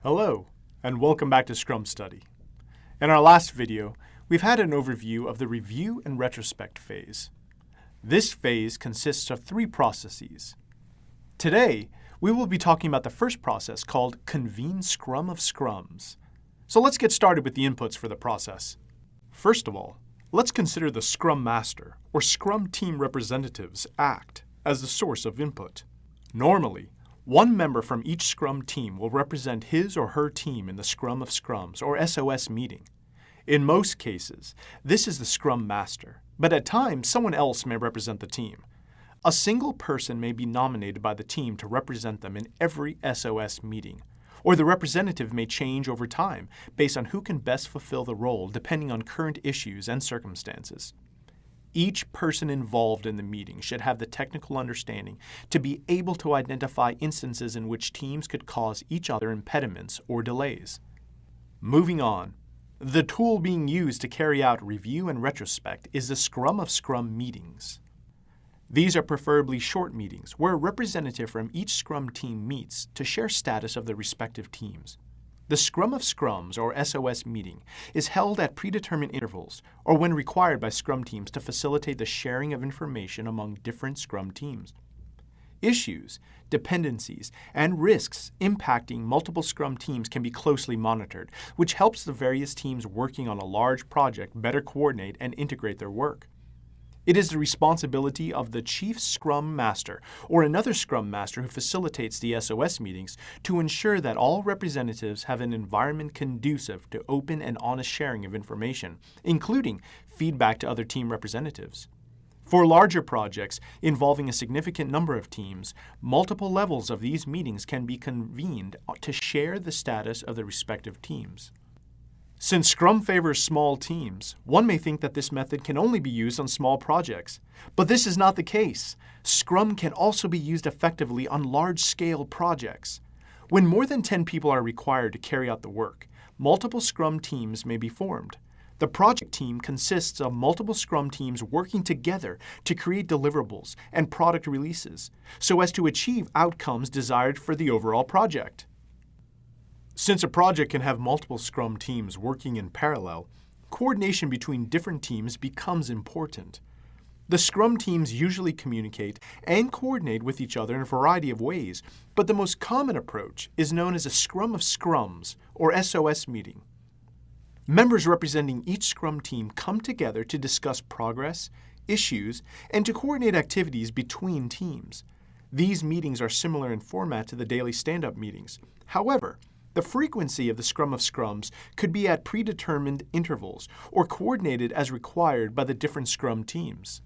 Hello, and welcome back to Scrum Study. In our last video, we've had an overview of the review and retrospect phase. This phase consists of three processes. Today, we will be talking about the first process called Convene Scrum of Scrums. So let's get started with the inputs for the process. First of all, let's consider the Scrum Master, or Scrum Team Representatives, act as the source of input. Normally, one member from each Scrum team will represent his or her team in the Scrum of Scrums, or SOS meeting. In most cases, this is the Scrum Master, but at times someone else may represent the team. A single person may be nominated by the team to represent them in every SOS meeting, or the representative may change over time based on who can best fulfill the role depending on current issues and circumstances. Each person involved in the meeting should have the technical understanding to be able to identify instances in which teams could cause each other impediments or delays. Moving on, the tool being used to carry out review and retrospect is the Scrum of Scrum meetings. These are preferably short meetings where a representative from each Scrum team meets to share status of the respective teams. The Scrum of Scrums, or SOS meeting, is held at predetermined intervals or when required by Scrum teams to facilitate the sharing of information among different Scrum teams. Issues, dependencies, and risks impacting multiple Scrum teams can be closely monitored, which helps the various teams working on a large project better coordinate and integrate their work. It is the responsibility of the Chief Scrum Master or another Scrum Master who facilitates the SOS meetings to ensure that all representatives have an environment conducive to open and honest sharing of information, including feedback to other team representatives. For larger projects involving a significant number of teams, multiple levels of these meetings can be convened to share the status of the respective teams. Since Scrum favors small teams, one may think that this method can only be used on small projects. But this is not the case. Scrum can also be used effectively on large-scale projects. When more than 10 people are required to carry out the work, multiple Scrum teams may be formed. The project team consists of multiple Scrum teams working together to create deliverables and product releases, so as to achieve outcomes desired for the overall project. Since a project can have multiple Scrum teams working in parallel, coordination between different teams becomes important. The Scrum teams usually communicate and coordinate with each other in a variety of ways, but the most common approach is known as a Scrum of Scrums, or SOS meeting. Members representing each Scrum team come together to discuss progress, issues, and to coordinate activities between teams. These meetings are similar in format to the daily stand-up meetings. However, the frequency of the Scrum of Scrums could be at predetermined intervals or coordinated as required by the different Scrum teams.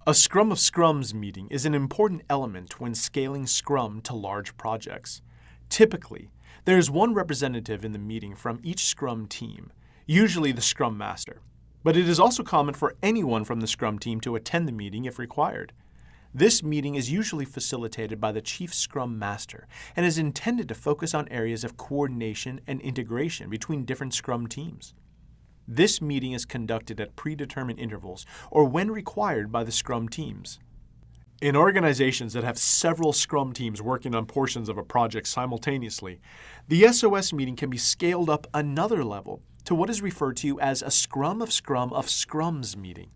A Scrum of Scrums meeting is an important element when scaling Scrum to large projects. Typically, there is one representative in the meeting from each Scrum team, usually the Scrum Master, but it is also common for anyone from the Scrum team to attend the meeting if required. This meeting is usually facilitated by the Chief Scrum Master and is intended to focus on areas of coordination and integration between different Scrum teams. This meeting is conducted at predetermined intervals or when required by the Scrum teams. In organizations that have several Scrum teams working on portions of a project simultaneously, the SOS meeting can be scaled up another level to what is referred to as a Scrum of Scrums meeting.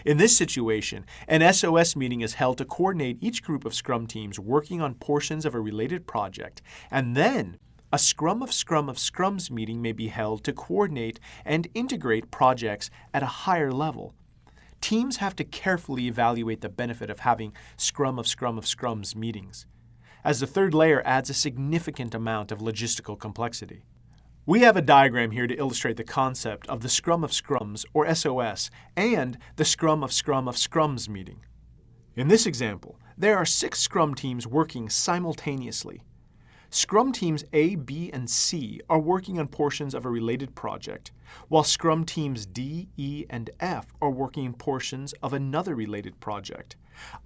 In this situation, an SOS meeting is held to coordinate each group of Scrum teams working on portions of a related project, and then a Scrum of Scrums meeting may be held to coordinate and integrate projects at a higher level. Teams have to carefully evaluate the benefit of having Scrum of Scrums meetings, as the third layer adds a significant amount of logistical complexity. We have a diagram here to illustrate the concept of the Scrum of Scrums, or SOS, and the Scrum of Scrums meeting. In this example, there are 6 Scrum teams working simultaneously. Scrum teams A, B, and C are working on portions of a related project, while Scrum teams D, E, and F are working on portions of another related project.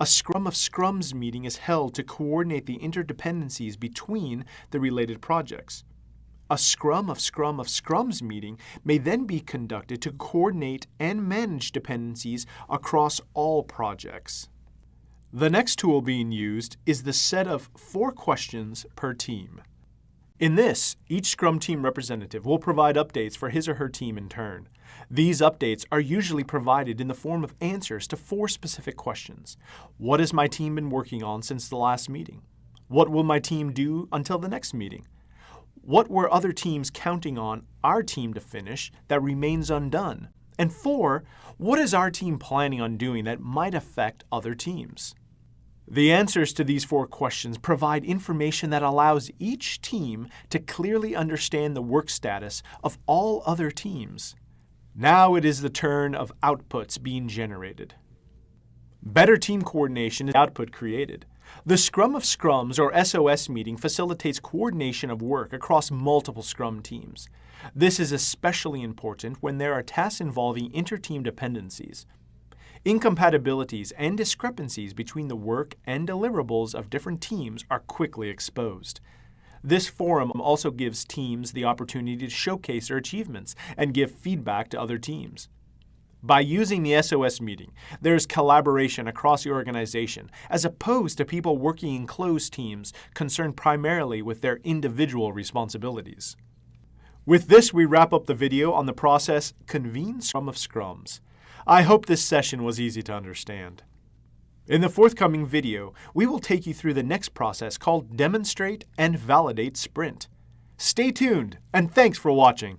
A Scrum of Scrums meeting is held to coordinate the interdependencies between the related projects. A Scrum of Scrums meeting may then be conducted to coordinate and manage dependencies across all projects. The next tool being used is the set of 4 questions per team. In this, each Scrum team representative will provide updates for his or her team in turn. These updates are usually provided in the form of answers to 4 specific questions. What has my team been working on since the last meeting? What will my team do until the next meeting? What were other teams counting on our team to finish that remains undone? And 4, what is our team planning on doing that might affect other teams? The answers to these 4 questions provide information that allows each team to clearly understand the work status of all other teams. Now it is the turn of outputs being generated. Better team coordination is the output created. The Scrum of Scrums, or SOS meeting, facilitates coordination of work across multiple Scrum teams. This is especially important when there are tasks involving inter-team dependencies. Incompatibilities and discrepancies between the work and deliverables of different teams are quickly exposed. This forum also gives teams the opportunity to showcase their achievements and give feedback to other teams. By using the SOS meeting, there is collaboration across the organization, as opposed to people working in closed teams concerned primarily with their individual responsibilities. With this, we wrap up the video on the process Convene Scrum of Scrums. I hope this session was easy to understand. In the forthcoming video, we will take you through the next process called Demonstrate and Validate Sprint. Stay tuned, and thanks for watching.